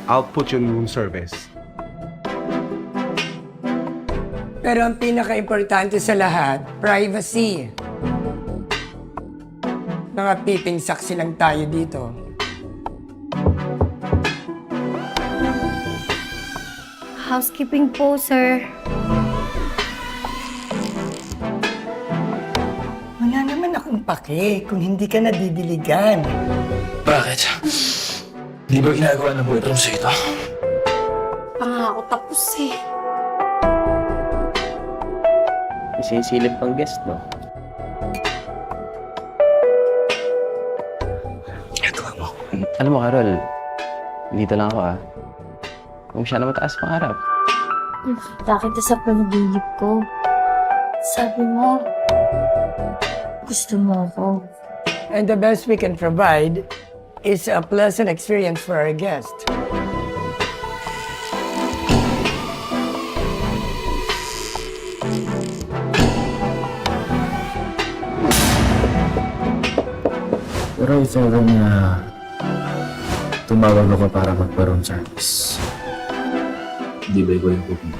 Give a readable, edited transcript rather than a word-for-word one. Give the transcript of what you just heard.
I'll put you in room service. Pero ang pinaka-importante sa lahat, privacy. Mga piping saksi lang tayo dito. Housekeeping po, sir. Wala naman akong pake kung hindi ka nadidiligan. Bakit? Di ba ginagawa ng boyfriend sa ito? Pangako tapos eh. Isisilip pang guest, no? Ito mo. Alam mo, Carol, dito lang ako, ah. Kung siya na mataas pangarap. Nakita sa panaginip ko. Sabi mo, gusto mo ako. And the best we can provide is a pleasant experience for our guest. Pero if ever na tumawag ako para magpa-room service, di ba ikaw yung pupunta?